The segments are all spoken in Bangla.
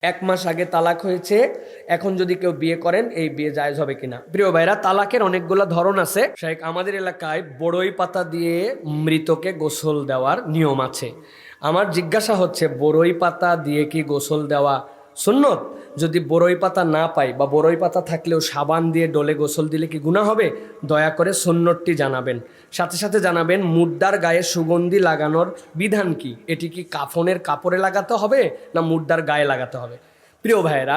এক মাস আগে তালাক হয়েছে, এখন যদি কেউ বিয়ে করেন এই বিয়ে জায়েজ হবে কিনা? প্রিয় ভাইরা, তালাকের অনেকগুলো ধরন আছে। শেখ, আমাদের এলাকায় বড়ই পাতা দিয়ে মৃতকে গোসল দেওয়ার নিয়ম আছে। আমার জিজ্ঞাসা হচ্ছে, বড়ই পাতা দিয়ে কি গোসল দেওয়া সুন্নত? যদি বড়ই পাতা না পাই বা বড়ই পাতা থাকলেও সাবান দিয়ে ডলে গোসল দিলে কি গুনাহ হবে? দয়া করে সুন্নতটি জানাবেন। সাথে সাথে জানাবেন মুর্দার গায়ে সুগন্ধি লাগানোর বিধান কি? এটি কি কাফনের কাপড়ে লাগাতে হবে না মুর্দার গায়ে লাগাতে হবে? প্রিয় ভাইয়েরা,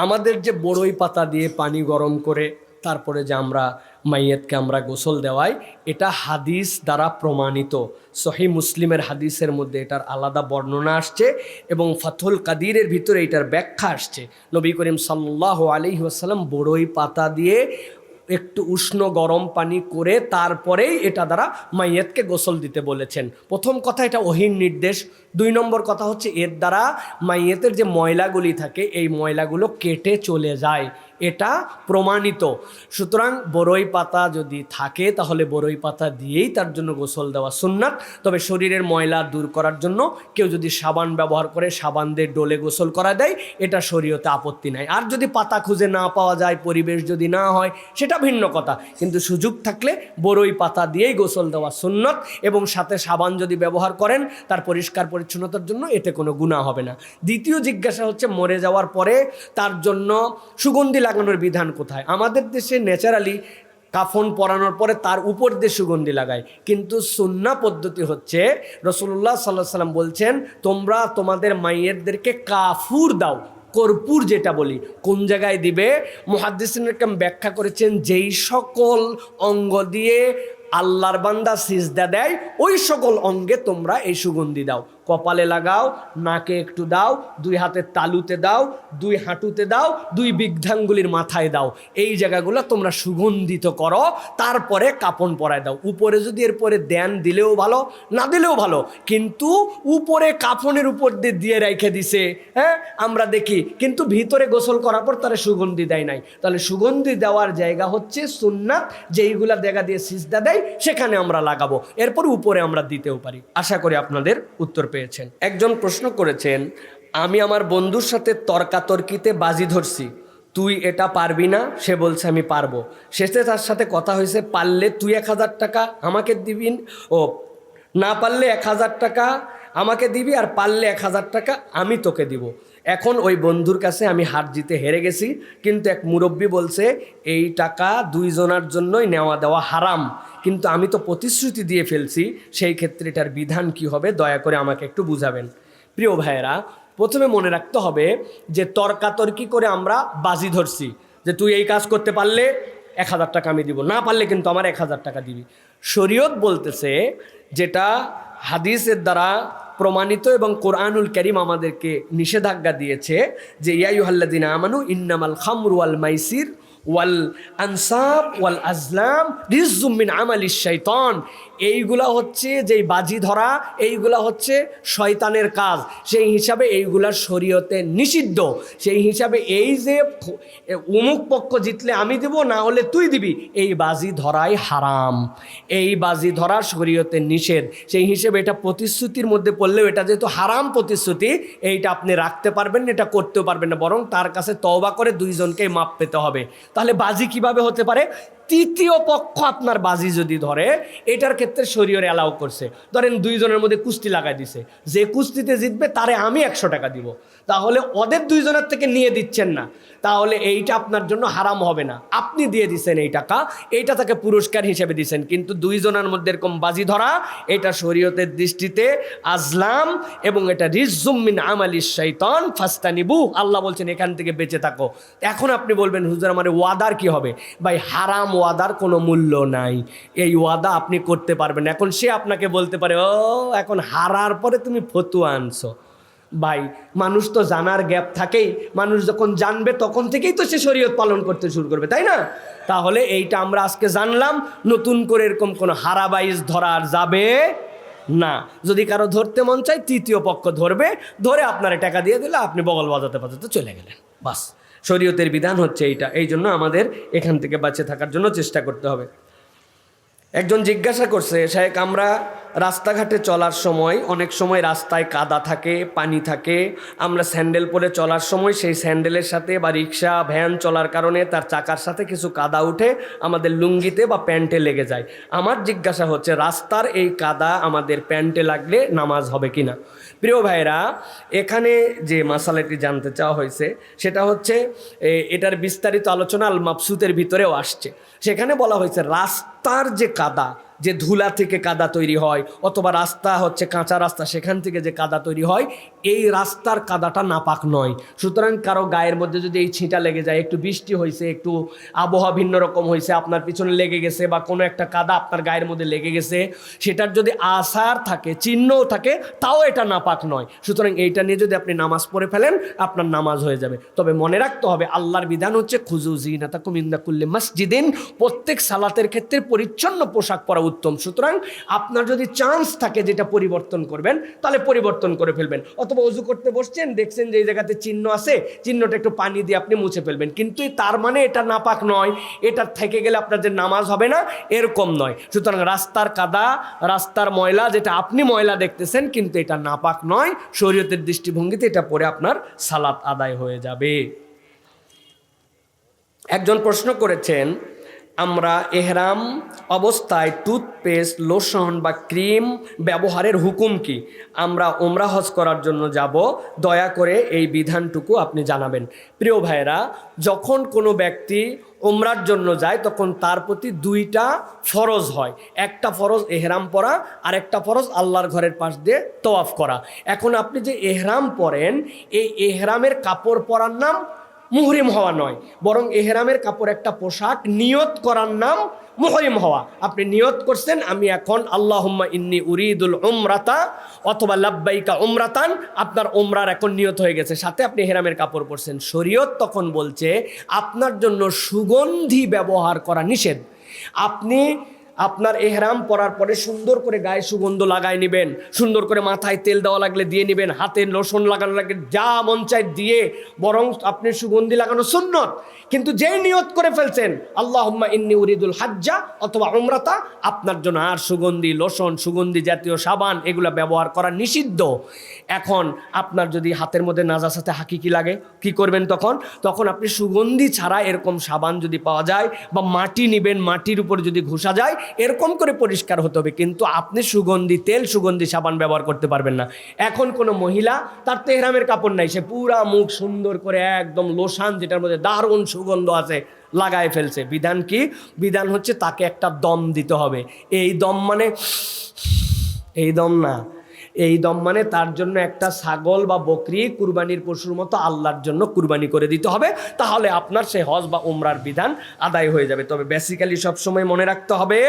আমাদের যে বড়ই পাতা দিয়ে পানি গরম করে তারপরে যে আমরা মাইয়েতকে আমরা গোসল দেওয়াই, এটা হাদিস দ্বারা প্রমাণিত। সহি মুসলিমের হাদিসের মধ্যে এটার আলাদা বর্ণনা আসছে এবং ফাথুল কাদিরের ভিতরে এটার ব্যাখ্যা আসছে। নবী করিম সাল্লাল্লাহু আলাইহি ওয়াসাল্লাম বড়ই পাতা দিয়ে একটু উষ্ণ গরম পানি করে তারপরেই এটা দ্বারা মাইয়েতকে গোসল দিতে বলেছেন। প্রথম কথা, এটা ওহীর নির্দেশ। 2 নম্বর কথা হচ্ছে, এর দ্বারা মাইয়েতের যে ময়লাগুলি থাকে এই ময়লাগুলো কেটে চলে যায়, এটা প্রমাণিত। সুতরাং বড়ই পাতা যদি থাকে তাহলে বড়ই পাতা দিয়েই তার জন্য গোসল দেওয়া সুন্নাত। তবে শরীরের ময়লা দূর করার জন্য কেউ যদি সাবান ব্যবহার করে সাবান দিয়ে ডলে গোসল করা দেয়, এটা শরীয়তে আপত্তি নাই। আর যদি পাতা খুঁজে না পাওয়া যায়, পরিবেশ যদি না হয়, সেটা ভিন্ন কথা। কিন্তু সুযোগ থাকলে বড়ই পাতা দিয়েই গোসল দেওয়া সুন্নত, এবং সাথে সাবান যদি ব্যবহার করেন তার পরিষ্কার পরিচ্ছন্নতার জন্য, এতে কোনো গুনাহ হবে না। দ্বিতীয় জিজ্ঞাসা হচ্ছে, মরে যাওয়ার পরে তার জন্য সুগন্ধি লাগানোর বিধান কোথায়? আমাদের দেশে ন্যাচারালি কাফন পরানোর পরে তার উপর দিয়ে সুগন্ধি লাগায়, কিন্তু সুন্নাহ পদ্ধতি হচ্ছে রাসূলুল্লাহ সাল্লাল্লাহু আলাইহি ওয়াসাল্লাম বলছেন, তোমরা তোমাদের মাইয়েতদেরকে কাফুর দাও, কর্পূর যেটা বলি। কোন জায়গায় দিবে? মুহাদ্দিসিনরা ব্যাখ্যা করেছেন, যেই সকল অঙ্গ দিয়ে আল্লাহর বান্দা সিজদা দেয় ওই সকল অঙ্গে তোমরা এই সুগন্ধি দাও। কপালে লাগাও, নাকে একটু দাও, 2 হাতের তালুতে দাও, 2 হাঁটুতে দাও, 2 বৃদ্ধাঙ্গুলির মাথায় দাও। এই জায়গাগুলো তোমরা সুগন্ধিত করো, তারপরে কাপন পরায় দাও। উপরে যদি এরপরে দেন দিলেও ভালো, না দিলেও ভালো, কিন্তু উপরে কাফনের উপর দিয়ে রেখে দিছে, হ্যাঁ আমরা দেখি, কিন্তু ভিতরে গোসল করার পর তারা সুগন্ধি দেয় নাই। তাহলে সুগন্ধি দেওয়ার জায়গা হচ্ছে সুন্নাত, যেইগুলা জায়গা দিয়ে সিজদা দেয় সেখানে আমরা লাগাবো, এরপর উপরে আমরা দিতেও পারি। আশা করি আপনাদের উত্তর পেয়েছেন। একজন প্রশ্ন করেছেন, আমি আমার বন্ধুর সাথে তর্কাতর্কিতে বাজি ধরছি, তুই এটা পারবি না? সে বলছে আমি পারবো। শেষে তার সাথে কথা হয়েছে, পারলে তুই 1000 টাকা আমাকে দিবি, ও না পারলে 1000 টাকা আমাকে দিবি, আর পারলে 1000 টাকা আমি তোকে দিব। এখন ওই বন্ধুর কাছে আমি হার জিতে হেরে গেছি, কিন্তু এক মুরব্বি বলছে এই টাকা 2 জনের জন্যই নেওয়া দেওয়া হারাম, কিন্তু আমি তো প্রতিশ্রুতি দিয়ে ফেলছি, সেই ক্ষেত্রে এটার বিধান কি হবে? দয়া করে আমাকে একটু বুঝাবেন। প্রিয় ভাইয়েরা, প্রথমে মনে রাখতে হবে যে তর্কাতর্কি করে আমরা বাজি ধরছি যে তুই এই কাজ করতে পারলে 1000 টাকা আমি দিব, না পারলে কিন্তু আমার 1000 টাকা দিবি। শরীয়ত বলতেছে, যেটা হাদিসের দ্বারা প্রমাণিত এবং কোরআনুল কারীম আমাদেরকে নিষেধাজ্ঞা দিয়েছে, যে ইয়া আইয়ুহাল্লাযীনা আমানু ইন্নামাল খামরু ওয়াল মাইসির ওয়াল আনসাব ওয়াল আজলাম রিজজুম মিন আমালিশ শাইতান। এইগুলা হচ্ছে যেই বাজি ধরা, এইগুলা হচ্ছে শয়তানের কাজ, সেই হিসাবে এইগুলা শরীয়তে নিষিদ্ধ। সেই হিসাবে এই যে অমুক পক্ষ জিতলে আমি দিব, না হলে তুই দিবি, এই বাজি ধরাই হারাম, এই বাজি ধরা শরীয়তে নিষেধ। সেই হিসেবে এটা প্রতিশ্রুতির মধ্যে পড়লেও এটা যেহেতু হারাম প্রতিশ্রুতি, এইটা আপনি রাখতে পারবেন না, এটা করতেও পারবেন না, বরং তার কাছে তওবা করে 2 জনকেই মাপ পেতে হবে। তাহলে বাজি কিভাবে হতে পারে? তৃতীয় পক্ষ আপনার বাজি যদি ধরে, এটার ক্ষেত্রে শরীয়ত অ্যালাউ করছে। ধরেন 2 জনের মধ্যে কুস্তি লাগাই দিছে, যে কুস্তিতে জিতবে তারে আমি 100 টাকা দিব, তাহলে ওদের 2 জনের থেকে নিয়ে দিচ্ছেন না, তাহলে এইটা আপনার জন্য হারাম হবে না। আপনি দিয়ে দিচ্ছেন এই টাকা, এইটা তাকে পুরস্কার হিসেবে দিচ্ছেন, কিন্তু 2 জনের মধ্যে এরকম বাজি ধরা, এটা শরীয়তের দৃষ্টিতে আজলাম, এবং এটা রিজজুম মিন আমালিশ শাইতান ফাস্তানিবু। আল্লাহ বলছেন এখান থেকে বেঁচে থাকো। এখন আপনি বলবেন, হুজুর আমার ওয়াদার কি হবে? ভাই, হারাম ওয়াদার কোনো মূল্য নাই, এই ওয়াদা আপনি করতে পারবেন। এখন সে আপনাকে বলতে পারে, ও এখন হারার পরে তুমি ফতুয়া আনছো। ভাই, মানুষ তো জানার গ্যাপ থাকেই, মানুষ যখন জানবে তখন থেকেই তো সে শরীয়ত পালন করতে শুরু করবে, তাই না? তাহলে এইটা আমরা আজকে জানলাম, নতুন করে এরকম কোনো হারাবাইজ ধরা যাবে না। যদি কারো ধরতে মন চায়, তৃতীয় পক্ষ ধরবে, ধরে আপনার টাকা দিয়ে দিলে আপনি বগল বাজাতে বাজাতে চলে গেলেন, বাস। শরীয়তের বিধান হচ্ছে এইটা। এই জন্য আমাদের এখান থেকে বাঁচে থাকার জন্য চেষ্টা করতে হবে। একজন জিজ্ঞাসা করছে, শায়েখ আমরা রাস্তাঘাটে চলার সময় অনেক সময় রাস্তায় কাদা থাকে, পানি থাকে। আমরা স্যান্ডেল পরে চলার সময় সেই স্যান্ডেলের সাথে বা রিক্সা ভ্যান চলার কারণে তার চাকার সাথে কিছু কাদা উঠে আমাদের লুঙ্গিতে বা প্যান্টে লেগে যায়। আমার জিজ্ঞাসা হচ্ছে, রাস্তার এই কাদা আমাদের প্যান্টে লাগলে নামাজ হবে কিনা? প্রিয় ভাইরা, এখানে যে মাসালাটি জানতে চাওয়া হয়েছে সেটা হচ্ছে এটার বিস্তারিত আলোচনা আল মাবসুতের ভিতরেও আসছে। সেখানে বলা হয়েছে রাস্তার যে কাদা, যে ধুলা থেকে কাদা তৈরি হয়, অথবা রাস্তা হচ্ছে কাঁচা রাস্তা, সেখান থেকে যে কাদা তৈরি হয়, এই রাস্তার কাদাটা নাপাক নয়। সুতরাং কারো গায়ের মধ্যে যদি এই ছিটা লেগে যায়, একটু বৃষ্টি হয়েছে, একটু আবহাওয়া ভিন্ন রকম হয়েছে, আপনার পিছনে লেগে গেছে, বা কোনো একটা কাদা আপনার গায়ের মধ্যে লেগে গেছে, সেটার যদি আসার থাকে, চিহ্নও থাকে, তাও এটা নাপাক নয়। সুতরাং এইটা নিয়ে যদি আপনি নামাজ পড়ে ফেলেন, আপনার নামাজ হয়ে যাবে। তবে মনে রাখতে হবে, আল্লাহর বিধান হচ্ছে খুযু যিনাতাকুম ইনদা কুল্লি মাসজিদিন, প্রত্যেক সালাতের ক্ষেত্রে পরিচ্ছন্ন পোশাক পরা উত্তম। সুতরাং আপনার যদি চান্স থাকে যেটা পরিবর্তন করবেন, তাহলে পরিবর্তন করে ফেলবেন। অথবা ওযু করতে বসছেন, দেখছেন যে এই জায়গাতে চিহ্ন আছে, চিহ্নটা একটু পানি দিয়ে আপনি মুছে ফেলবেন। কিন্তু তার মানে এটা নাপাক নয়, এটা থেকে গেলে আপনার যে নামাজ হবে না, এরকম নয়। সুতরাং রাস্তার কাদা, রাস্তার ময়লা, যেটা আপনি ময়লা দেখতেছেন কিন্তু এটা নাপাক নয়, শরীয়তের দৃষ্টিভঙ্গিতে এটা পরে আপনার সালাত আদায় হয়ে যাবে। একজন প্রশ্ন করেছেন, আমরা এহরাম অবস্থায় টুথপেস্ট, লোশন বা ক্রিম ব্যবহারের হুকুম কি? আমরা ওমরা হজ করার জন্য যাব, দয়া করে এই বিধানটুকু আপনি জানাবেন। প্রিয় ভাইরা, যখন কোনো ব্যক্তি ওমরার জন্য যায় তখন তার প্রতি দুইটা ফরজ হয়। একটা ফরজ এহরাম পরা, আর একটা ফরজ আল্লাহর ঘরের পাশ দিয়ে তওয়াফ করা। এখন আপনি যে এহরাম পরেন, এই এহরামের কাপড় পরার নাম মুহরিম হওয়া নয়, বরং এহরামের কাপড় একটা পোশাক, নিয়ত করার নাম মুহরিম হওয়া। আপনি নিয়ত করছেন, আমি এখন আল্লাহুম্মা ইন্নী উরিদুল উমরাতা অথবা লাব্বাইকা উমরাতান, আপনার উমরার এখন নিয়ত হয়ে গেছে, সাথে আপনি এহরামের কাপড় পরছেন। শরীয়ত তখন বলছে আপনার জন্য সুগন্ধি ব্যবহার করা নিষেধ। আপনি আপনার এহরাম পরার পরে সুন্দর করে গায়ে সুগন্ধ লাগাই নেবেন, সুন্দর করে মাথায় তেল দেওয়া লাগলে দিয়ে নেবেন, হাতে লোশন লাগানো লাগলে যা মন চায় দিয়ে, বরং আপনি সুগন্ধি লাগানো সুন্নত। কিন্তু যেই নিয়ত করে ফেলছেন আল্লাহুম্মা ইন্নী উরিদুল হাজ্জা অথবা উমরাতা, আপনার জন্য আর সুগন্ধি, লোশন, সুগন্ধি জাতীয় সাবান এগুলো ব্যবহার করা নিষিদ্ধ। এখন আপনার যদি হাতের মধ্যে নাজাসাতে হাকিকি লাগে, কি করবেন তখন? তখন আপনি সুগন্ধি ছাড়া এরকম সাবান যদি পাওয়া যায়, বা মাটি নেবেন, মাটির উপর যদি ঘষা যায়, এরকম করে পরিষ্কার হতে হবে। কিন্তু আপনি সুগন্ধি তেল, সুগন্ধি সাবান ব্যবহার করতে পারবেন না। এখন কোনো মহিলা, তার তেহরামের কাপড় নাই, সে পুরা মুখ সুন্দর করে একদম লোশান, যেটার মধ্যে দারুণ সুগন্ধ আছে, লাগায় ফেলছে। বিধান কি? বিধান হচ্ছে তাকে একটা দম দিতে হবে। এই দম মানে এই দম না, এই দম মানে তার জন্য একটা ছাগল বা বকরি কুরবানির পশুর মতো আল্লাহর জন্য কুরবানি করে দিতে হবে, তাহলে আপনার সে হজ বা উমরার বিধান আদায় হয়ে যাবে। তবে বেসিক্যালি সবসময় মনে রাখতে হবে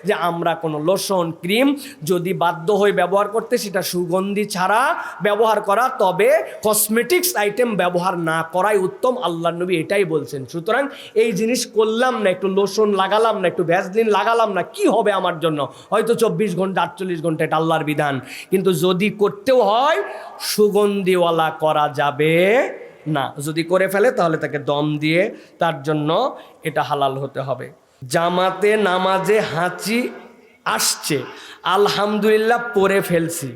যে আমরা কোনো লোশন, ক্রিম যদি বাধ্য হয়ে ব্যবহার করতে, সেটা সুগন্ধি ছাড়া ব্যবহার করা, তবে কসমেটিক্স আইটেম ব্যবহার না করাই উত্তম। আল্লাহর নবী এটাই বলছেন। সুতরাং এই জিনিস করলাম না, একটু লোশন লাগালাম না, একটু ভ্যাসলিন লাগালাম না, কি হবে আমার জন্য? হয়তো 24 ঘন্টা 48 ঘন্টা, এটা আল্লাহর বিধান। কিন্তু যদি করতেও হয়, সুগন্ধিওয়ালা করা যাবে না। যদি করে ফেলে তাহলে তাকে দম দিয়ে তার জন্য এটা হালাল হতে হবে। জামাতে নামাজে হাঁচি আসছে, আলহামদুলিল্লাহ পড়ে ফেলছি,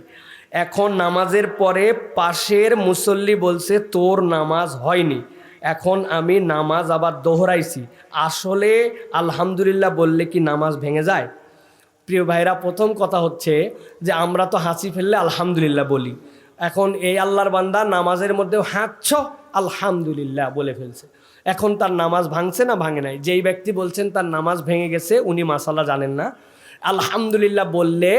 এখন নামাজের পরে পাশের মুসল্লি বলছে তোর নামাজ হয়নি, এখন আমি নামাজ আবার দোহরাইছি, আসলে আলহামদুলিল্লাহ বললে কি নামাজ ভেঙে যায়? প্রিয় ভাইরা, প্রথম কথা হচ্ছে যে আমরা তো হাঁচি ফেললে আলহামদুলিল্লাহ বলি। এখন এই আল্লাহর বান্দা নামাজের মধ্যেও হাঁচছ, আলহামদুলিল্লাহ বলে ফেলছে, এখন তার নামাজ ভাঙছে না ভাঙে নাই? যেই ব্যক্তি বলছেন তার নামাজ ভেঙে গেছে, উনি মাসালা জানেন না। আলহামদুলিল্লাহ বললে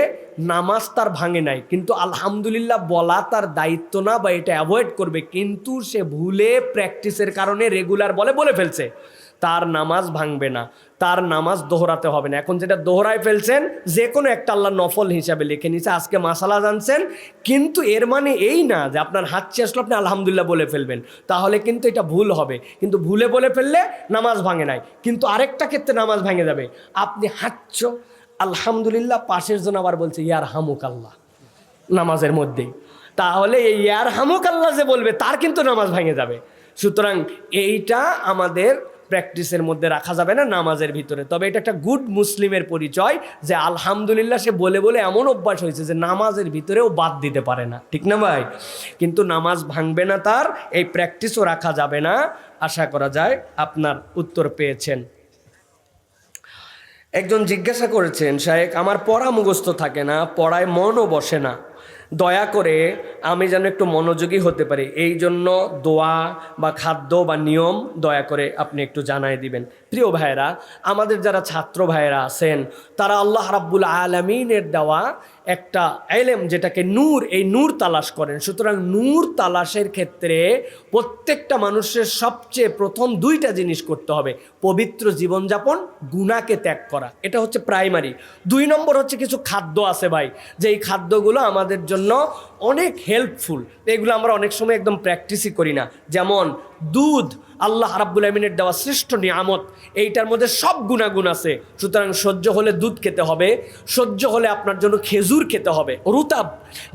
নামাজ তার ভাঙে নাই, কিন্তু আলহামদুলিল্লাহ বলা তার দায়িত্ব না, বা এটা অ্যাভয়েড করবে, কিন্তু সে ভুলে প্র্যাকটিসের কারণে রেগুলার বলে ফেলছে, তার নামাজ ভাঙবে না, তার নামাজ দোহরাতে হবে না। এখন যেটা দোহরায় ফেলছেন, যে কোনো একটা আল্লাহ নফল হিসাবে লিখে নিছে, আজকে মাসালা জানছেন, কিন্তু এর মানে এই না যে আপনার হাঁচি আসলো আপনি আলহামদুলিল্লাহ বলে ফেলবেন, তাহলে কিন্তু এটা ভুল হবে। কিন্তু ভুলে বলে ফেললে নামাজ ভাঙে নাই। কিন্তু আরেকটা ক্ষেত্রে নামাজ ভেঙে যাবে, আপনি হাঁচছ আলহামদুলিল্লাহ, পাশের জন আবার বলছে ইয়ার হামুক আল্লাহ নামাজের মধ্যেই, তাহলে এই ইয়ার হামুক আল্লাহ যে বলবে তার কিন্তু নামাজ ভেঙে যাবে। সুতরাং এইটা আমাদের প্র্যাকটিসের মধ্যে রাখা যাবে না নামাজের ভিতরে। তবে এটা একটা গুড মুসলিমের পরিচয় যে আলহামদুলিল্লাহ সে বলে বলে এমন অভ্যাস হয়েছে যে নামাজের ভিতরেও বাদ দিতে পারে না, ঠিক না ভাই? কিন্তু নামাজ ভাঙবে না তার, এই প্র্যাকটিসও রাখা যাবে না। আশা করা যায় আপনার উত্তর পেয়েছেন। একজন জিজ্ঞাসা করেছেন, শায়েখ আমার পড়া মুখস্থ থাকে না, পড়ায় মনও বসে না, দয়া করে আমি যেন একটু মনোযোগী হতে পারি, এই জন্য দোয়া বা খাদ্য বা নিয়ম দয়া করে আপনি একটু জানাই দিবেন। প্রিয় ভাইয়েরা, আমাদের যারা ছাত্র ভাইয়েরা আছেন তারা আল্লাহ রাব্বুল আলামিনের দেওয়া একটা ইলম যেটাকে নূর, এই নূর তালাশ করেন। সুতরাং নূর তালাশের ক্ষেত্রে প্রত্যেকটা মানুষের সবচেয়ে প্রথম দুইটা জিনিস করতে হবে: পবিত্র জীবনযাপন, গুনাহকে ত্যাগ করা, এটা হচ্ছে প্রাইমারি। 2 নম্বর হচ্ছে কিছু খাদ্য আছে ভাই, যে এই খাদ্যগুলো আমাদের জন্য অনেক হেল্পফুল, এগুলো আমরা অনেক সময় একদম প্র্যাকটিসই করি না। যেমন দুধ, আল্লাহ রাব্বুল আমিনের দেওয়া শ্রেষ্ঠ নিয়ামত, এইটার মধ্যে সব গুণাগুণ আছে। সুতরাং সহ্য হলে দুধ খেতে হবে, সহ্য হলে আপনার জন্য খেজুর খেতে হবে, রুতাব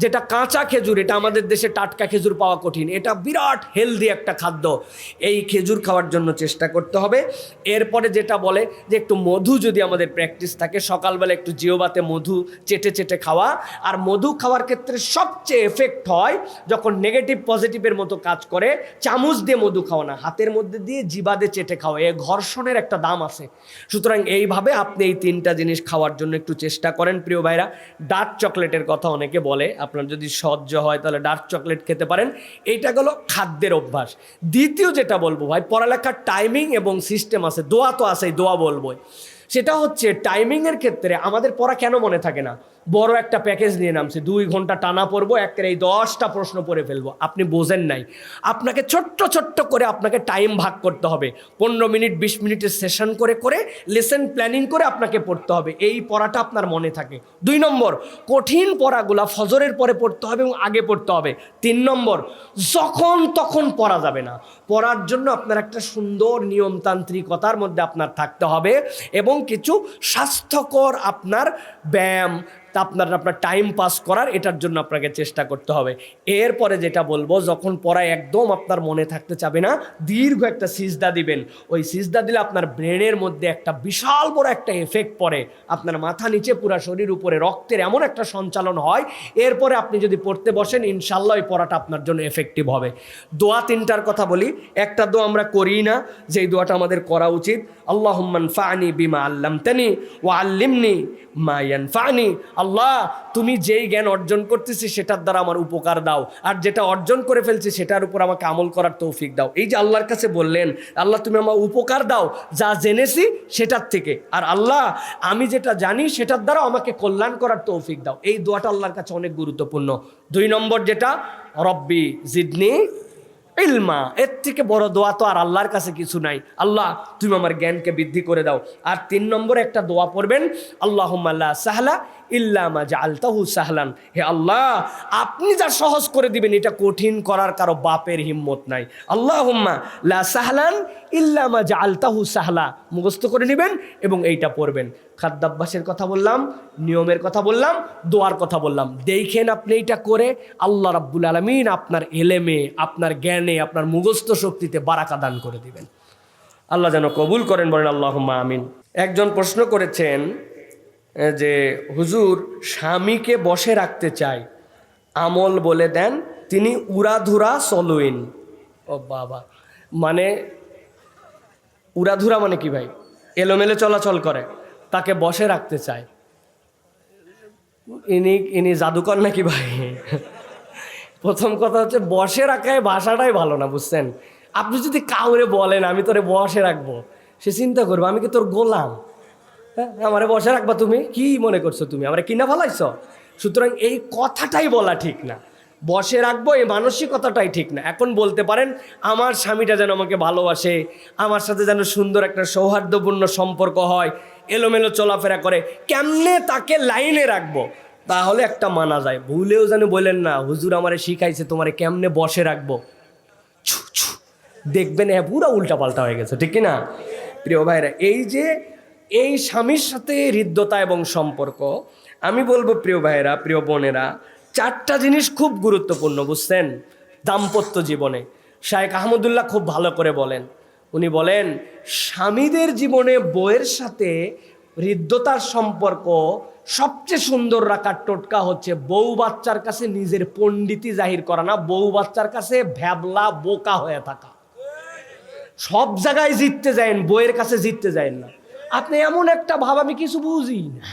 যেটা কাঁচা খেজুর, এটা আমাদের দেশে টাটকা খেজুর পাওয়া কঠিন, এটা বিরাট হেলদি একটা খাদ্য, এই খেজুর খাওয়ার জন্য চেষ্টা করতে হবে। এরপরে যেটা বলে যে একটু মধু যদি আমাদের প্র্যাকটিস থাকে, সকালবেলা একটু জিওবাতে মধু চেটে চেটে খাওয়া। আর মধু খাওয়ার ক্ষেত্রে সবচেয়ে এফেক্ট হয় যখন নেগেটিভ পজিটিভের মতো কাজ করে, চামচ দিয়ে মধু খাওয়া না, হাতের মধ্যে দিয়ে জিবাদে চেটে খাওয়া, এ ঘর্ষণের একটা দাম আছে। সুতরাং এইভাবে আপনি এই 3টা জিনিস খাওয়ার জন্য একটু চেষ্টা করেন। প্রিয় ভাইরা, ডার্ক চকলেটের কথা অনেকে বলে, আপনার যদি সহ্য হয় তাহলে ডার্ক চকলেট খেতে পারেন। এইটা গেল খাদ্যের অভ্যাস। দ্বিতীয় যেটা বলবো ভাই, পড়ালেখার টাইমিং এবং সিস্টেম আছে, দোয়া তো আছে, দোয়া বলবোই। সেটা হচ্ছে টাইমিংয়ের ক্ষেত্রে আমাদের পড়া কেন মনে থাকে না? বড় একটা প্যাকেজ নিয়ে নামছে, 2 ঘন্টা টানা পড়বো, একের এই 10টা প্রশ্ন পড়ে ফেলবো। আপনি বোঝেন নাই, আপনাকে ছোট্ট ছোট্ট করে আপনাকে টাইম ভাগ করতে হবে। 15 মিনিট 20 মিনিটের সেশন করে করে লেসন প্ল্যানিং করে আপনাকে পড়তে হবে, এই পড়াটা আপনার মনে থাকে। 2 নম্বর, কঠিন পড়াগুলা ফজরের পরে পড়তে হবে এবং আগে পড়তে হবে। 3 নম্বর, যখন তখন পড়া যাবে না, পড়ার জন্য আপনার একটা সুন্দর নিয়মতান্ত্রিকতার মধ্যে আপনার থাকতে হবে এবং কিছু স্বাস্থ্যকর আপনার ব্যায়াম, আপনার টাইম পাস করার, এটার জন্য আপনাকে চেষ্টা করতে হবে। এরপরে যেটা বলবো, যখন পড়ায় একদম আপনার মনে থাকতে চাবে না, দীর্ঘ একটা সিজদা দিবেন। ওই সিজদা দিলে আপনার ব্রেনের মধ্যে একটা বিশাল বড় একটা এফেক্ট পড়ে, আপনার মাথা নিচে পুরা শরীর উপরে রক্তের এমন একটা সঞ্চালন হয়। এরপরে আপনি যদি পড়তে বসেন, ইনশাল্লাহ ওই পড়াটা আপনার জন্য এফেক্টিভ হবে। দোয়া 3টার কথা বলি, একটা দোয়া আমরা করি না, যেই দোয়াটা আমাদের করা উচিত, আল্লাহুম্মা আনফা'নি বিমা আল্লামতানি ওয়া আল্লিমনি মা ইয়ানফা'নি। আল্লাহ, তুমি যেই জ্ঞান অর্জন করতেছি সেটার দ্বারা আমার উপকার দাও, আর যেটা অর্জন করে ফেলছি সেটার উপর আমাকে আমল করার তৌফিক দাও। এই যে আল্লাহর কাছে বললেন, আল্লাহ তুমি আমার উপকার দাও যা জেনেছি সেটার থেকে, আর আল্লাহ আমি যেটা জানি সেটার দ্বারা আমাকে কল্যাণ করার তৌফিক দাও। এই দোয়াটা আল্লাহর কাছে অনেক গুরুত্বপূর্ণ। 2 নম্বর যেটা, রব্বি জিদনি ইলমা, এর থেকে বড় দোয়া তো আর আল্লাহর কাছে কিছু নাই, আল্লাহ তুমি আমার জ্ঞানকে বৃদ্ধি করে দাও। আর 3 নম্বরে একটা দোয়া পড়বেন, আল্লাহুম্মা লা সাহলা ইল্লা মা জাআলতাহু সাহলান, হে আল্লাহ আপনি যা সহজ করে দিবেন এটা কঠিন করার কারো বাপের হিম্মত নাই। আল্লাহুম্মা লা সাহলান ইল্লা মা জাআলতাহু সাহলা, মুখস্থ করে নেবেন এবং এইটা পড়বেন। খাদ্যাভ্যাসের কথা বললাম, নিয়মের কথা বললাম, দোয়ার কথা বললাম, দেখেন আপনি এইটা করে আল্লাহ রাব্বুল আলামিন আপনার এলেমে, আপনার জ্ঞানে, আপনার মুখস্থ শক্তিতে বারাকা দান করে দিবেন। আল্লাহ যেন কবুল করেন, বলেন আল্লাহুম্মা আমিন। একজন প্রশ্ন করেছেন যে হুজুর, স্বামীকে বসে রাখতে চাই, আমল বলে দেন, তিনি উড়াধুরা চলুইন। ও বাবা, মানে উড়াধুরা মানে কি ভাই? এলোমেলো চলাচল করে, তাকে বসে রাখতে চায়, ইনি জাদুকর নাকি ভাই? প্রথম কথা হচ্ছে, বসে রাখায় ভাষাটাই ভালো না, বুঝছেন? আপনি যদি কাউরে বলেন আমি তোরে বসে রাখবো, সে চিন্তা করবো আমি কি তোর গোলাম? হ্যাঁ, আমারে বসে রাখবা, তুমি কি মনে করছো তুমি আমারে কিনা ফেলাইছ? সুতরাং এই কথাটাই বলা ঠিক না, বসে রাখবো এই মানসিকতাটাই ঠিক না। এখন বলতে পারেন আমার স্বামীটা যেন আমাকে ভালোবাসে, আমার সাথে যেন সুন্দর একটা সৌহার্দ্যপূর্ণ সম্পর্ক হয়, এলোমেলো চলাফেরা করে, কেমনে তাকে লাইনে রাখবো, তাহলে একটা মানা যায়। ভুলেও যেন বলেন না হুজুর আমারে শিখাইছে তোমারে কেমনে বসে রাখবো, দেখবেন পুরো উল্টা পাল্টা হয়ে গেছে, ঠিক কিনা? প্রিয় ভাইরা, এই যে এই স্বামীর সাথে হৃদ্যতা এবং সম্পর্ক, আমি বলবো প্রিয় ভাইরা, প্রিয় বোনেরা, 4টা জিনিস খুব গুরুত্বপূর্ণ, বুঝছেন, দাম্পত্য জীবনে। শায়েখ আহমদুল্লাহ খুব ভালো করে বলেন, উনি বলেন স্বামীদের জীবনে বউয়ের সাথে হৃদ্যতার সম্পর্ক সবচেয়ে সুন্দর রাখার টোটকা হচ্ছে বউ বাচ্চার কাছে নিজের পণ্ডিতি জাহির করা না, বউ বাচ্চার কাছে ভ্যাবলা বোকা হয়ে থাকা। সব জায়গায় জিততে যায়েন, বউয়ের কাছে জিততে যায়েন না। আপনি এমন একটা ভাব আমি কিছু বুঝি না,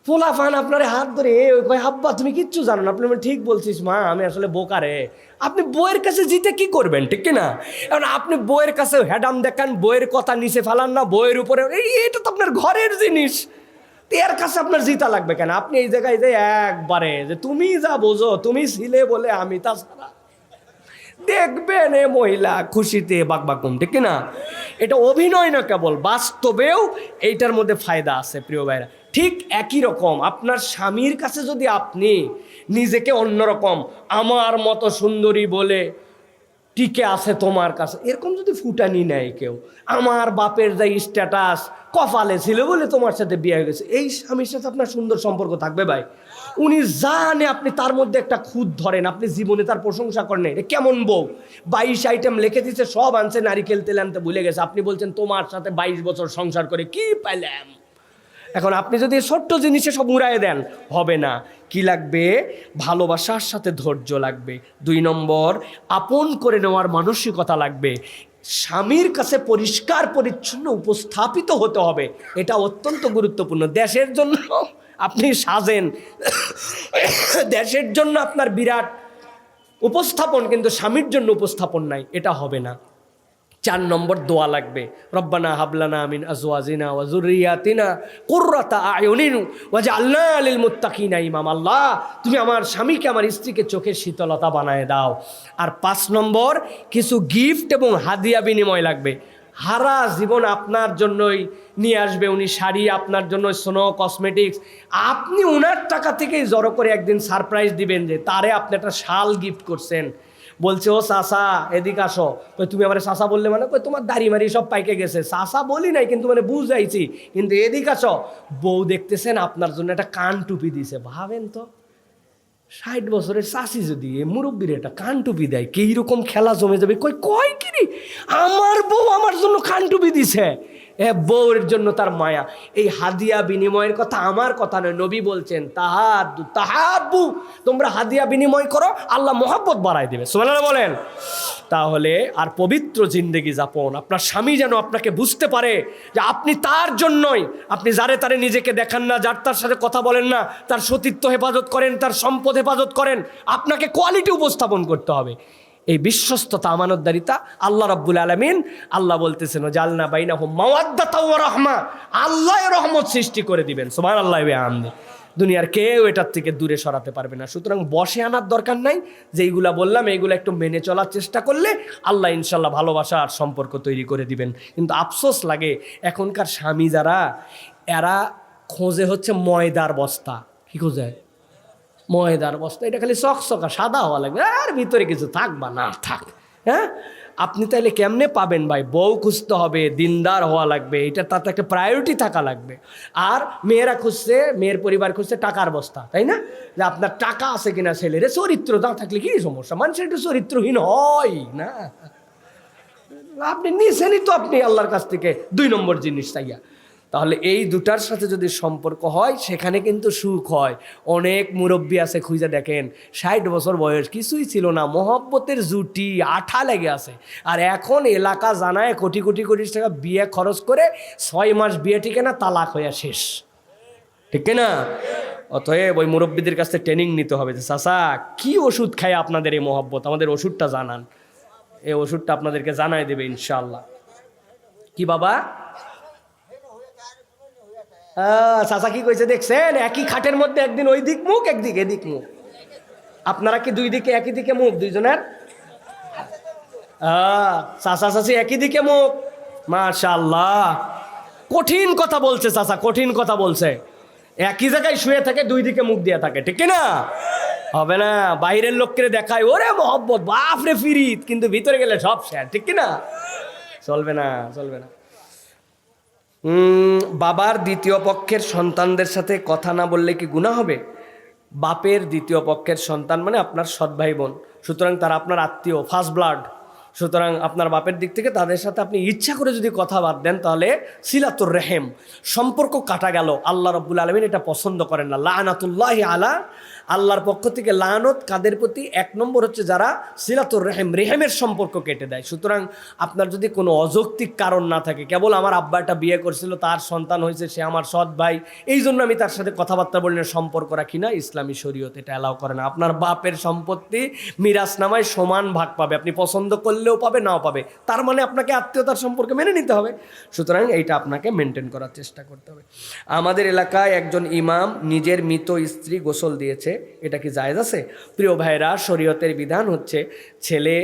পোলাফান আপনার হাত ধরে কয় হাব্বা তুমি কিচ্ছু জানো না, আপনি ঠিক বলছিস মা আমি আসলে বোকারে। আপনি বইয়ের কাছে জিতে কি করবেন, ঠিক না? এখন আপনি বইয়ের কাছে হ্যাডাম দেখান, বইয়ের কথা নিচে ফেলান না, বইয়ের উপরে এটা তো আপনার ঘরের জিনিস, এর কাছে আপনার জিতা লাগবে কেন? আপনি এই জায়গায় যে একবারে যে তুমি যা বোঝো, তুমি ছিলে বলে আমি তা ছাড়া, দেখবেন এ মহিলা খুশিতে বাকবাকুম, ঠিক না? এটা অভিনয় না, কেবল বাস্তবেও এইটার মধ্যে ফায়দা আছে প্রিয় ভাইরা। ঠিক একই রকম আপনার স্বামীর কাছে যদি আপনি নিজেকে অন্যরকম, আমার মতো সুন্দরী বলে টিকে আছে তোমার কাছে, এরকম যদি ফুটানি নেয় কেউ, আমার বাপের যে স্ট্যাটাস কপালে ছিল বলে তোমার সাথে বিয়ে হয়ে গেছে, এই স্বামীর সাথে আপনার সুন্দর সম্পর্ক থাকবে ভাই? উনি জানে আপনি তার মধ্যে একটা খুঁত ধরেন, আপনি জীবনে তার প্রশংসা করেন, এটা কেমন বউ, 22 আইটেম লিখে দিচ্ছে, সব আনছে, নারিকেল তেল আনতে ভুলে গেছে, আপনি বলছেন তোমার সাথে 22 বছর সংসার করে কি পাইলাম। এখন আপনি যদি ছোট্ট জিনিসে সব উড়ায় দেন, হবে না। কি লাগবে? ভালোবাসার সাথে ধৈর্য লাগবে। 2 নম্বর, আপন করে নেওয়ার মানসিকতা লাগবে। স্বামীর কাছে পরিষ্কার পরিচ্ছন্ন উপস্থাপিত হতে হবে, এটা অত্যন্ত গুরুত্বপূর্ণ। দেশের জন্য আপনি সাজেন, দেশের জন্য আপনার বিরাট উপস্থাপন, কিন্তু স্বামীর জন্য উপস্থাপন নাই, এটা হবে না। 4 নম্বর, দোয়া লাগবে। রব্বানা হাবলানা মিন আজওয়াজিনা ওয়া যুররিয়াতিনা কুররাতা আয়ুনিন ওয়াজআলনা লিল মুত্তাকিনা ইমাম। আল্লাহ তুমি আমার স্বামীকে, আমার স্ত্রীকে চোখের শীতলতা বানায় দাও। আর 5 নম্বর, কিছু গিফট এবং হাদিয়া বিনিময় লাগবে। হারা জীবন আপনার জন্যই নিয়ে আসবে উনি শাড়ি, আপনার জন্য স্নো কসমেটিক্স, আপনি ওনার টাকা থেকেই জড়ো করে একদিন সারপ্রাইজ দিবেন যে তারে আপনি একটা শাল গিফট করছেন। বলছে ও চাচা এদিক আসো, কই তুমি আমার চাচা বললে মানে, কই তোমার দাড়ি মারি সব পাইকে গেছে, চাচা বলি নাই কিন্তু মানে বুঝাইছি, কিন্তু এদিক আসো। বউ দেখতেছেন আপনার জন্য একটা কান টুপি দিছে, ভাবেন তো 60 বছরের চাষি যদি মুরব্বীর একটা কান টুপি দেয়, কি রকম খেলা জমে যাবে। কয় কিরি আমার বউ আমার জন্য কান টুপি দিছে, বউয়ের জন্য তার মায়া। এই হাদিয়া বিনিময়ের কথা আমার কথা নয়, নবী বলছেন তাহাব্বু, তোমরা হাদিয়া বিনিময় করো, আল্লাহ মহব্বত বাড়ায় দেবে। সুবহানাল্লাহ বলেন। তাহলে আর পবিত্র জিন্দেগি যাপন, আপনার স্বামী যেন আপনাকে বুঝতে পারে যে আপনি তার জন্যই, আপনি যারে তারে নিজেকে দেখান না, যার তার সাথে কথা বলেন না, তার সতীত্ব হেফাজত করেন, তার সম্পদ হেফাজত করেন, আপনাকে কোয়ালিটি উপস্থাপন করতে হবে। এই বিশ্বস্ততা, আমানতদারিতা আল্লাহ রাব্বুল আলামিন, আল্লাহ বলতেছেন জালনা বাইনাহুম মাওয়াদ্দাতা ওয়া রাহমা, আল্লাহ রহমত সৃষ্টি করে দিবেন। সুবহানাল্লাহ ওয়া বিহামদি। দুনিয়ার কেউ এটার থেকে দূরে সরাতে পারবে না। সুতরাং বসে আনার দরকার নাই, যেইগুলা বললাম এইগুলো একটু মেনে চলার চেষ্টা করলে আল্লাহ ইনশাল্লাহ ভালোবাসা আর সম্পর্ক তৈরি করে দিবেন। কিন্তু আফসোস লাগে এখনকার স্বামী যারা, এরা খোঁজে হচ্ছে ময়দার বস্তা। কি খোঁজে? ময়দার বস্তা। এটা খালি চকচকা সাদা হওয়া লাগবে, আর ভিতরে কিছু থাকবা না থাক। হ্যাঁ, আপনি তাইলে কেমনে পাবেন ভাই? বউ খুঁজতে হবে, দিনদার হওয়া লাগবে, এটা তাতে একটা প্রায়োরিটি থাকা লাগবে। আর মেয়েরা খুঁজছে, মেয়ের পরিবার খুঁজছে টাকার বস্তা, তাই না? যে আপনার টাকা আছে কিনা, ছেলের চরিত্র না থাকলে কি সমস্যা? মানুষের একটু চরিত্রহীন হয় না, আপনি নিছেনই তো আপনি আল্লাহর কাছ থেকে 2 নম্বর জিনিস চাইয়া। তাহলে এই দুটার সাথে যদি সম্পর্ক হয়, সেখানে কিন্তু সুখ হয়। অনেক মুরব্বী আছে, খুঁজে দেখেন 60 বছর বয়স, কিছুই ছিল না, মহব্বতের জুটি আঠা লেগে আছে, আর এখন এলাকা জানায় কোটি কোটি কোটি টাকা বিয়ে খরচ করে 6 মাস বিয়ে টিকে না, তালাক হয়ে শেষ, ঠিক না? অতএব ওই মুরব্বীদের কাছ থেকে ট্রেনিং নিতে হবে যে চাচা কি ওষুধ খায় আপনাদের এই মহব্বত, আমাদের ওষুধটা জানান। এই ওষুধটা আপনাদেরকে জানাই দেবে ইনশাআল্লাহ। কি বাবা? চাচা কি কইছে দেখছেন? একই খাটের মধ্যে একদিন ওই দিক মুখ, একদিক এদিক মুখ। আপনারা কি 2 দিকে একই দিকে মুখ দুইজনের? চাচা চাচি একই দিকে মুখ, মাশাআল্লাহ। কঠিন কথা বলছে চাচা, কঠিন কথা বলছে। একই জায়গায় শুয়ে থাকে, 2 দিকে মুখ দিয়ে থাকে, ঠিক না? হবে না। বাইরের লোককে দেখায় ওরে মহব্বত, বাপরে ফিরিত, কিন্তু ভিতরে গেলে সব শেয়ার, ঠিক না? চলবে না, চলবে না। বাবার দ্বিতীয় পক্ষের সন্তানদের সাথে কথা না বললে কি গুনাহ হবে? বাপের দ্বিতীয় পক্ষের সন্তান মানে আপনার সৎ ভাই বোন, সুতরাং তারা আপনার আত্মীয়, ফার্স্ট ব্লাড, সুতরাং আপনার বাপের দিক থেকে তাদের সাথে আপনি ইচ্ছা করে যদি কথা বাদ দেন তাহলে সিলাতুর রেহেম, সম্পর্ক কাটা গেল। আল্লাহ রাব্বুল আলামিন এটা পছন্দ করেন না। লানাতুল্লাহি আলা, আল্লাহর পক্ষ থেকে লানত কাদের প্রতি? এক নম্বর হচ্ছে যারা সিলাতুর রেহেম, রেহেমের সম্পর্ক কেটে দেয়। সুতরাং আপনার যদি কোনো অযৌক্তিক কারণ না থাকে, কেবল আমার আব্বা একটা বিয়ে করছিল, তার সন্তান হয়েছে, সে আমার সৎ ভাই, এই জন্য আমি তার সাথে কথাবার্তা বলি না, সম্পর্ক রাখি না, ইসলামী শরীয়ত এটা অ্যালাউ করে না। আপনার বাপের সম্পত্তি মিরাসনামায় সমান ভাগ পাবে, আপনি পছন্দ করলেও পাবে, নাও পাবে, তার মানে আপনাকে আত্মীয়তার সম্পর্কে মেনে নিতে হবে। সুতরাং এইটা আপনাকে মেনটেন করার চেষ্টা করতে হবে। আমাদের এলাকায় একজন ইমাম নিজের মৃত স্ত্রী গোসল দিয়েছে, এটা কি জায়েজ আছে? প্রিয় ভাইরা, শরীয়তের বিধান হচ্ছে ছেলে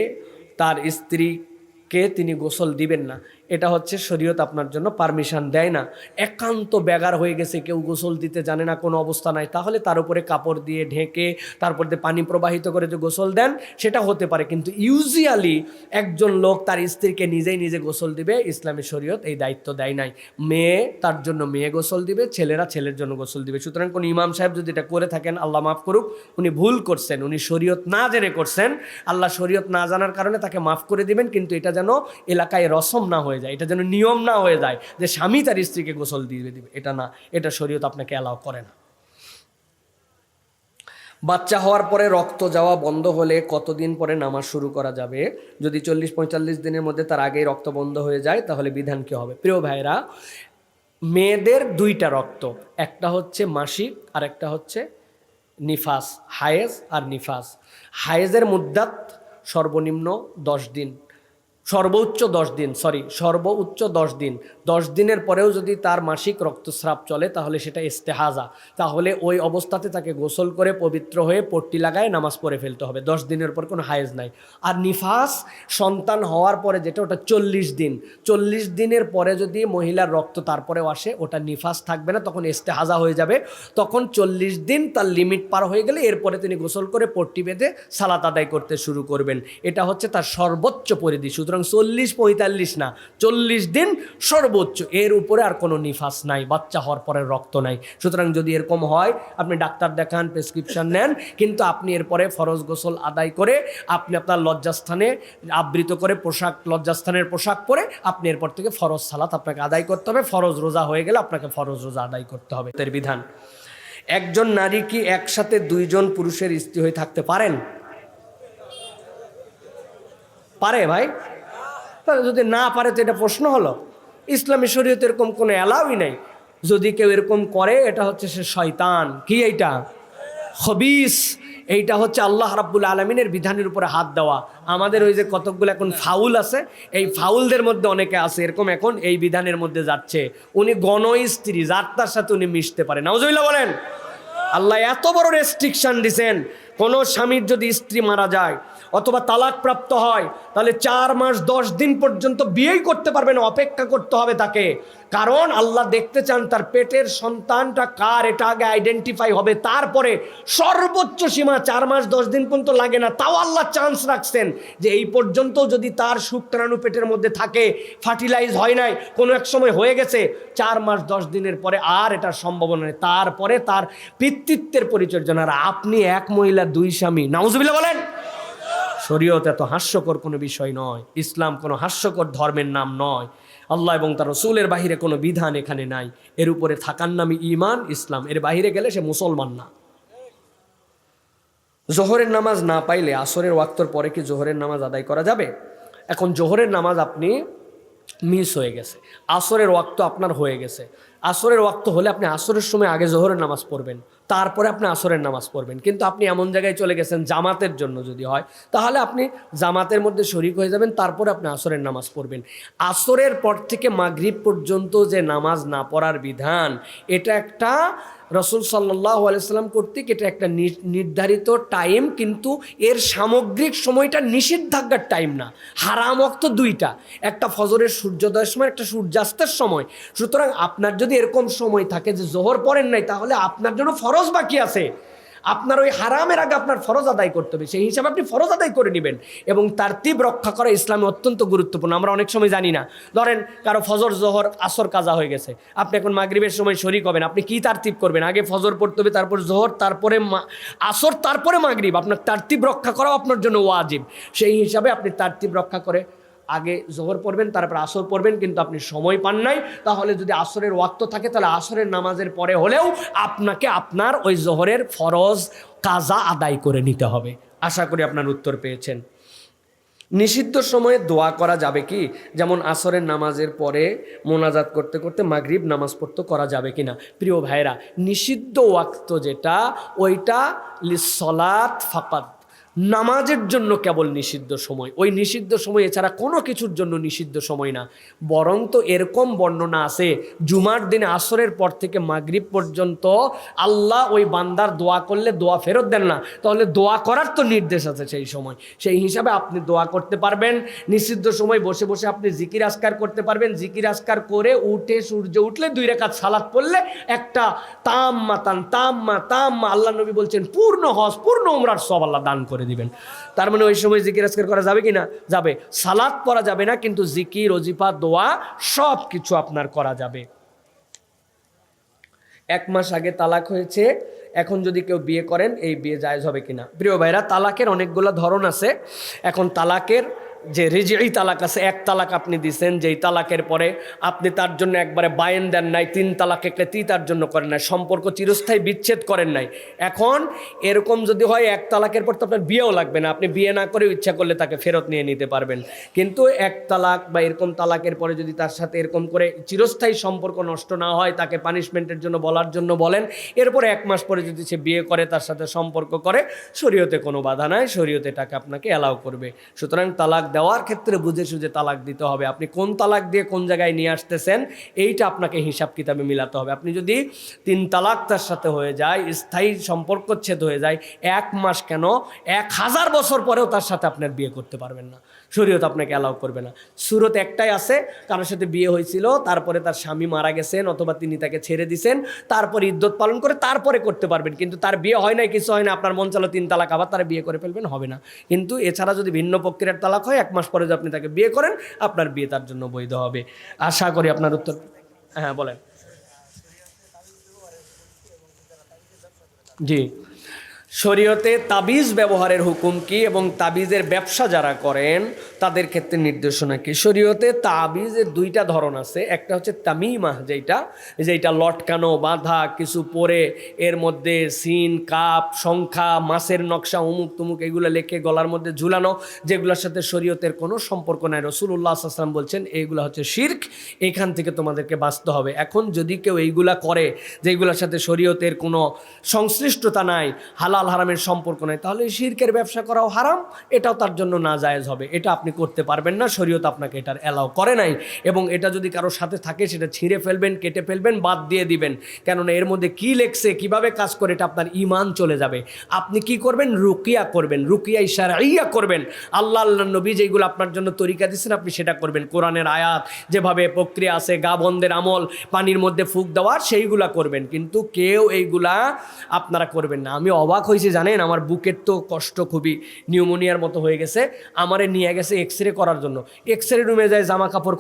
তার স্ত্রীকে তিনি গোসল দিবেন না, এটা হচ্ছে শরীয়ত আপনার জন্য পারমিশন দেয় না। একান্ত বেগার হয়ে গেছে, কেউ গোসল দিতে জানে না, কোনো অবস্থা নাই, তাহলে তার উপরে কাপড় দিয়ে ঢেকে তারপর দিয়ে পানি প্রবাহিত করে যে গোসল দেন সেটা হতে পারে, কিন্তু ইউজুয়ালি একজন লোক তার স্ত্রীকে নিজেই নিজে গোসল দিবে, ইসলামী শরীয়ত এই দায়িত্ব দেয় নাই। মেয়ে তার জন্য মেয়ে গোসল দিবে, ছেলেরা ছেলের জন্য গোসল দিবে। সুতরাং কোনো ইমাম সাহেব যদি এটা করে থাকেন, আল্লাহ মাফ করুক, উনি ভুল করছেন, উনি শরীয়ত না জেনে করছেন। আল্লাহ শরীয়ত না জানার কারণে তাকে মাফ করে দিবেন, কিন্তু এটা যেন এলাকায় রসম না হয়ে যায়, এটা যেন নিয়ম না হয়ে যায় যে স্বামী তার স্ত্রীকে গোসল দিয়ে দিবে, এটা না, এটা শরীয়ত আপনাকে অ্যালাউ করে না। বাচ্চা হওয়ার পরে রক্ত যাওয়া বন্ধ হলে কতদিন পরে নামাজ শুরু করা যাবে? যদি 40-45 দিনের মধ্যে তার আগেই রক্ত বন্ধ হয়ে যায় তাহলে বিধান কি হবে? প্রিয় ভাইরা, মেয়েদের দুইটা রক্ত, একটা হচ্ছে মাসিক আর একটা হচ্ছে নিফাস, হায়েজ আর নিফাস। হায়েজের মুদ্দাত সর্বনিম্ন 10 দিন, সর্বোচ্চ 10 দিন, সর্বোচ্চ 10 দিন। 10 দিনের পরেও যদি তার মাসিক রক্তস্রাব চলে তাহলে সেটা ইস্তেহাজা, তাহলে ওই অবস্থাতে তাকে গোসল করে পবিত্র হয়ে পট্টি লাগায় নামাজ পড়ে ফেলতে হবে। 10 দিনের পর কোনো হায়েজ নাই। আর নিফাস সন্তান হওয়ার পরে যেটা, ওটা 40 দিন। 40 দিনের পরে যদি মহিলার রক্ত তারপরেও আসে, ওটা নিফাস থাকবে না, তখন ইস্তেহাজা হয়ে যাবে। তখন 40 দিন তার লিমিট পার হয়ে গেলে এরপরে তিনি গোসল করে পট্টি বেঁধে সালাত আদায় করতে শুরু করবেন। এটা হচ্ছে তার সর্বোচ্চ পরিধি। সুতরাং 40-45 না, 40 দিন সর্বোচ্চ, এর উপরে আর কোনো নিফাস নাই, বাচ্চা হওয়ার পরে রক্ত নাই। সুতরাং যদি এরকম হয়, আপনি ডাক্তার দেখান, প্রেসক্রিপশন নেন, কিন্তু আপনি এরপরে ফরজ গোসল আদায় করে আপনি আপনার লজ্জাস্থানে আবৃত করে পোশাক, লজ্জাস্থানের পোশাক পরে আপনি এরপর থেকে ফরজ সালাত আপনাকে আদায় করতে হবে। ফরজ রোজা হয়ে গেলে আপনাকে ফরজ রোজা আদায় করতে হবে। এর বিধান, একজন নারী কি একসাথে 2 জন পুরুষের স্ত্রী হয়ে থাকতে পারেন? পারে ভাই? যদি না পারে তো এটা প্রশ্ন হলো। ইসলামী শরীয়তে এরকম কোনো অ্যালাউই নাই। যদি কেউ এরকম করে এটা হচ্ছে সে শয়তান। কি এইটা? খবিস। এইটা হচ্ছে আল্লাহ রাব্বুল আলামিনের বিধানের উপরে হাত দেওয়া। আমাদের ওই যে কতকগুলো এখন ফাউল আছে, এই ফাউলদের মধ্যে অনেকে আছে এরকম, এখন এই বিধানের মধ্যে যাচ্ছে। উনি গণ স্ত্রী, যার তার সাথে উনি মিশতে পারে। নাউজুবিল্লাহ বলেন। আল্লাহ এত বড় রেস্ট্রিকশন দিছেন, কোনো স্বামীর যদি স্ত্রী মারা যায় অথবা তালাক প্রাপ্ত হয় তাহলে 4 মাস 10 দিন পর্যন্ত বিয়েই করতে পারবে না, অপেক্ষা করতে হবে তাকে। কারণ আল্লাহ দেখতে চান তার পেটের সন্তানটা কার, এটা আগে আইডেন্টিফাই হবে, তারপরে সর্বোচ্চ সীমা 4 মাস 10 দিন পর্যন্ত লাগে না, তাও আল্লাহ চান্স রাখছেন যে এই পর্যন্ত যদি তার শুক্রাণু পেটের মধ্যে থাকে, ফার্টিলাইজ হয় নাই, কোনো এক সময় হয়ে গেছে, 4 মাস 10 দিনের পরে আর এটার সম্ভাবনা নেই, তারপরে তার পিতৃত্বের পরিচর্যা। আর আপনি এক মহিলা 2 স্বামী, নাউজুবিল্লাহ বলেন। শরীয়ত এত হাস্যকর কোনো বিষয় নয়, ইসলাম কোনো হাস্যকর ধর্মের নাম নয়, আল্লাহ এবং তার রাসূলের বাহিরে কোনো বিধান এখানে নাই। এর উপরে থাকার নামই ঈমান, ইসলাম, এর বাহিরে গেলে সে মুসলমান না। জোহরের নামাজ না পাইলে আসরের ওয়াক্তর পরে কি জোহরের নামাজ আদায় করা যাবে? এখন জোহরের নামাজ আপনি মিস হয়ে গেছে, আসরের ওয়াক্ত আপনার হয়ে গেছে। আসরের ওয়াক্ত হলে আপনি আসরের সময় আগে জোহরের নামাজ পড়বেন, তারপরে আপনি আসরের নামাজ পড়বেন। কিন্তু আপনি এমন জায়গায় চলে গেছেন জামাতের জন্য যদি হয়, তাহলে আপনি জামাতের মধ্যে শরিক হয়ে যাবেন, তারপরে আপনি আসরের নামাজ পড়বেন। আসরের পর থেকে মাগরিব পর্যন্ত যে নামাজ না পড়ার বিধান, এটা একটা রাসূল সাল্লাল্লাহু আলাইহি সাল্লাম কর্তৃক এটা একটা নির্ধারিত টাইম, কিন্তু এর সামগ্রিক সময়টা নিষেধাজ্ঞার টাইম না। হারাম ওয়াক্ত 2টা, একটা ফজরের সূর্যোদয়ের সময়, একটা সূর্যাস্তের সময়। সুতরাং আপনার যদি এরকম সময় থাকে যে জোহর পড়েন নাই, তাহলে আপনার জন্য ফরজ বাকি আছে। আপনার ওই হারামের আগে আপনার ফরজ আদায় করতে হবে, সেই হিসাবে আপনি ফরজ আদায় করে নেবেন। এবং তারতিব রক্ষা করা ইসলামে অত্যন্ত গুরুত্বপূর্ণ। আমরা অনেক সময় জানি না, ধরেন কারো ফজর জোহর আসর কাজা হয়ে গেছে, আপনি এখন মাগরিবের সময় শরিক হবেন, আপনি কি তারতিব করবেন? আগে ফজর পড়তে হবে, তারপর জোহর, তারপরে আসর, তারপরে মাগরিব। আপনার তারতিব রক্ষা করাও আপনার জন্য ওয়াজিব। সেই হিসাবে আপনি তারতিব রক্ষা করে আগে জোহর পড়বেন, তারপর আসর পড়বেন। কিন্তু আপনি সময় পান নাই, তাহলে যদি আসরের ওয়াক্ত থাকে তাহলে আসরের নামাজের পরে হলেও আপনাকে আপনার ওই জোহরের ফরজ কাজা আদায় করে নিতে হবে। আশা করি আপনার উত্তর পেয়েছেন। নিষিদ্ধ সময়ে দোয়া করা যাবে কি? যেমন আসরের নামাজের পরে মোনাজাত করতে করতে মাগরিব নামাজ পড়তে করা যাবে কিনা? প্রিয় ভাইরা, নিষিদ্ধ ওয়াক্ত যেটা, ওইটা লিসসালাত ফাকাত, নামাজের জন্য কেবল নিষিদ্ধ সময়। ওই নিষিদ্ধ সময় এছাড়া কোনো কিছুর জন্য নিষিদ্ধ সময় না। বরং তো এরকম বর্ণনা আছে, জুমার দিনে আসরের পর থেকে মাগরিব পর্যন্ত আল্লাহ ওই বান্দার দোয়া করলে দোয়া ফেরত দেন না, তাহলে দোয়া করার তো নির্দেশ আছে সেই সময়। সেই হিসাবে আপনি দোয়া করতে পারবেন। নিষিদ্ধ সময় বসে বসে আপনি জিকির আসকার করতে পারবেন। জিকির আসকার করে উঠে সূর্য উঠলে 2 রাকাত সালাত পড়লে একটা তাম্মা আল্লাহ নবী বলছেন পূর্ণ হজ পূর্ণ উমরার সব আল্লাহ দান করে দিবেন। তার মানে ওই সময় জিকির আজকার করা যাবে কি না? যাবে। সালাত পড়া যাবে না, কিন্তু জিকির, ওজিফা, দোয়া সব কিছু আপনার করা যাবে। 1 মাস আগে তালাক হয়েছে, এখন যদি কেউ বিয়ে করেন এই বিয়ে জায়েজ হবে কিনা? প্রিয় ভাইরা, তালাকের অনেকগুলো ধরন আছে। এখন তালাকের যে রিজঈ তালাক আছে, 1 তালাক আপনি দিচ্ছেন, যেই তালাকের পরে আপনি তার জন্য একবারে বায়েন দেন নাই, 3 তালাক একটি তার জন্য করেন নাই, সম্পর্ক চিরস্থায়ী বিচ্ছেদ করেন নাই। এখন এরকম যদি হয় 1 তালাকের পর তো আপনার বিয়েও লাগবে না, আপনি বিয়ে না করে ইচ্ছা করলে তাকে ফেরত নিয়ে নিতে পারবেন। কিন্তু 1 তালাক বা এরকম তালাকের পরে যদি তার সাথে এরকম করে চিরস্থায়ী সম্পর্ক নষ্ট না হয়, তাকে পানিশমেন্টের জন্য বলার জন্য বলেন, এরপরে 1 মাস পরে যদি সে বিয়ে করে, তার সাথে সম্পর্ক করে, শরীয়তে কোনো বাধা নাই, শরীয়তে এটাকে আপনাকে অ্যালাউ করবে। সুতরাং তালাক দেওয়ার ক্ষেত্রে বুঝে সুঝে তালাক দিতে হবে। আপনি কোন তালাক দিয়ে কোন জায়গায় নিয়ে আসতেছেন এইটা আপনাকে হিসাব কিতাবে মিলাতে হবে। আপনি যদি 3 তালাক তার সাথে হয়ে যায়, স্থায়ী সম্পর্কচ্ছেদ হয়ে যায়, 1 মাস কেন 1000 বছর পরেও তার সাথে আপনার বিয়ে করতে পারবেন না, শরীয়ত আপনাকে অ্যালাউ করবে না। সুরত একটাই আছে, কারোর সাথে বিয়ে হয়েছিল, তারপরে তার স্বামী মারা গেছেন অথবা তিনি তাকে ছেড়ে দিছেন, তারপরে ইদ্যত পালন করে তারপরে করতে পারবেন। কিন্তু তার বিয়ে হয় নাই, কিছু হয় না, আপনার মন চালো 3 তালাক, আবার তারা বিয়ে করে ফেলবেন, হবে না। কিন্তু এছাড়া যদি ভিন্ন প্রক্রিয়ার তালাক হয়, 1 মাস পরে যদি আপনি তাকে বিয়ে করেন, আপনার বিয়ে তার জন্য বৈধ হবে। আশা করি আপনার উত্তর। হ্যাঁ বলেন। জি, শরীয়তে তাবিজ ব্যবহারের হুকুম কি এবং তাবিজের ব্যবসা যারা করেন তাদের ক্ষেত্রে নির্দেশনা কি? শরীয়তে তাবিজের 2টা ধরন আছে। একটা হচ্ছে তামিমাহ, যেটা লটকানো, বাঁধা, কিছু পরে এর মধ্যে সিন, কাপ, সংখ্যা, মাছের নকশা, অমুক তুমুক এগুলো লেখে গলার মধ্যে ঝুলানো, যেগুলোর সাথে শরীয়তের কোনো সম্পর্ক নাই। রাসূলুল্লাহ সাল্লাল্লাহু আলাইহি ওয়াসাল্লাম বলছেন এইগুলো হচ্ছে শিরক, এখান থেকে তোমাদেরকে বাঁচতে হবে। এখন যদি কেউ এইগুলা করে যেগুলোর সাথে শরীয়তের কোনো সংশ্লিষ্টতা নাই, হালাল হারামের সম্পর্ক নাই, তাহলে শিরকের ব্যবসা করাও হারাম, এটাও তার জন্য নাজায়েজ হবে। এটা আপনি করতে পারবেন না, শরীয়ত আপনাকে এটার অ্যালাউ করে নাই। এবং এটা যদি কারোর সাথে থাকে সেটা ছিঁড়ে ফেলবেন, কেটে ফেলবেন, বাদ দিয়ে দিবেন। কেননা এর মধ্যে কি লেখছে, কিভাবে কাজ করে, এটা আপনার ঈমান চলে যাবে। আপনি কি করবেন? রুকিয়া করবেন, রুকিয়া শারঈয়া করবেন। আল্লাহ নবী যেগুলো আপনার জন্য তরিকা দিচ্ছেন আপনি সেটা করবেন। কোরআনের আয়াত যেভাবে প্রক্রিয়া আছে, গা বন্ধের আমল, পানির মধ্যে ফুঁক দেওয়ার, সেইগুলা করবেন। কিন্তু কেউ এইগুলা আপনারা করবেন না। আমি অবাক হয়েছি জানেন, আমার বুকের তো কষ্ট, খুবই নিউমোনিয়ার মতো হয়ে গেছে, আমারে নিয়ে গেছে এক্সরে করার জন্য। এক্সরে রুমে যায়, জামা কাপড়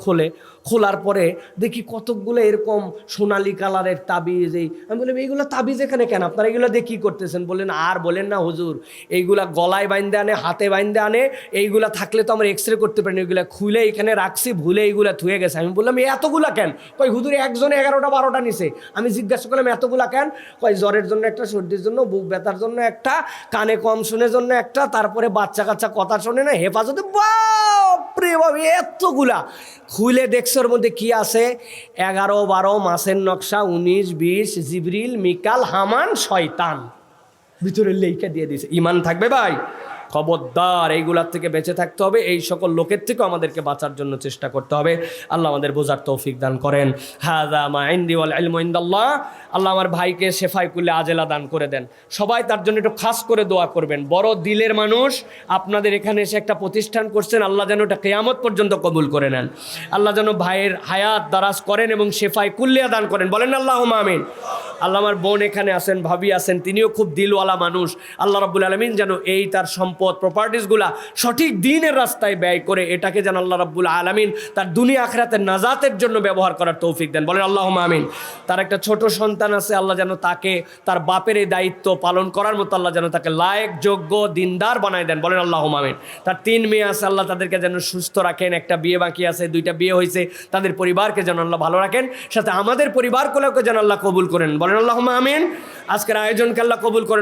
খোলার পরে দেখি কতকগুলো এরকম সোনালি কালারের তাবিজ। আমি বললাম এইগুলো তাবিজ এখানে কেন, আপনারা এগুলো দিয়ে কী করতেছেন? বললেন আর বলেন না হুজুর, এইগুলা গলায় বাইন্দে আনে, হাতে বাইন্দে আনে, এইগুলা থাকলে তো আমরা এক্সরে করতে পারি না, এইগুলা খুলে এখানে রাখছি, ভুলে এইগুলা থুয়ে গেছে। আমি বললাম এতগুলা কেন? কই হুজুর একজনে 11টা 12টা নিছে। আমি জিজ্ঞাসা করলাম এতগুলা কেন? কই জ্বরের জন্য একটা, সর্দির জন্য, বুক ব্যথার জন্য একটা, কানে কম শুনের জন্য একটা, তারপরে বাচ্চা কাচ্চা কথা শোনে না, হেফাজতে। বাপরে বাপ, এতগুলা খুলে দেখছে ওর মধ্যে কি আছে? 11 12 মাসের নকশা, 19 20 জিবরিল, মিকাল, হামান, শয়তান ভিতরে লেখা দিয়ে দিয়েছে। ইমান থাকবে ভাই? খবরদার এইগুলার থেকে বেঁচে থাকতে হবে, এই সকল লোকের থেকেও আমাদেরকে বাঁচার জন্য চেষ্টা করতে হবে। আল্লাহ আমাদের বোঝার তৌফিক দান করেন। হাযা মা ইনদি ওয়াল ইলমু ইনদাল্লাহ। আল্লাহ আমার ভাইকে শেফাই কুল্লি আজেলা দান করে দেন। সবাই তার জন্য একটু খাস করে দোয়া করবেন। বড় দিলের মানুষ, আপনাদের এখানে এসে একটা প্রতিষ্ঠান করছেন, আল্লাহ যেন এটা কিয়ামত পর্যন্ত কবুল করে নেন। আল্লাহ যেন ভাইয়ের হায়াত দারাজ করেন এবং শেফাই কুল্লিয়া দান করেন, বলেন আল্লাহুম্মা আমিন। আল্লাহ আমার বোন এখানে আছেন, ভাবি আছেন, তিনিও খুব দিলওয়ালা মানুষ। আল্লাহ রাব্বুল আলামিন যেন এই তার সম্পদ প্রপার্টিসগুলা সঠিক দ্বীনের রাস্তায় ব্যয় করে এটাকে যেন আল্লাহ রাব্বুল আলামিন তার দুনিয়া আখিরাতের নাজাতের জন্য ব্যবহার করার তৌফিক দেন, বলেন আল্লাহুম্মা আমিন। তার একটা ছোট সন্তান আছে, আল্লাহ যেন তাকে তার বাপের এই দায়িত্ব পালন করার মতো আল্লাহ যেন তাকে লায়েক, যোগ্য, দিনদার বানায় দেন, বলেন আল্লাহুম্মা আমিন। তার 3 মেয়ে আছে, আল্লাহ তাদেরকে যেন সুস্থ রাখেন। একটা বিয়ে বাকি আছে, 2টা বিয়ে হয়েছে, তাদের পরিবারকে যেন আল্লাহ ভালো রাখেন, সাথে আমাদের পরিবারগুলোকে যেন আল্লাহ কবুল করেন, বলেন আল্লাহুম্মা আমিন। আজকের আয়োজনকে আল্লাহ কবুল করেন।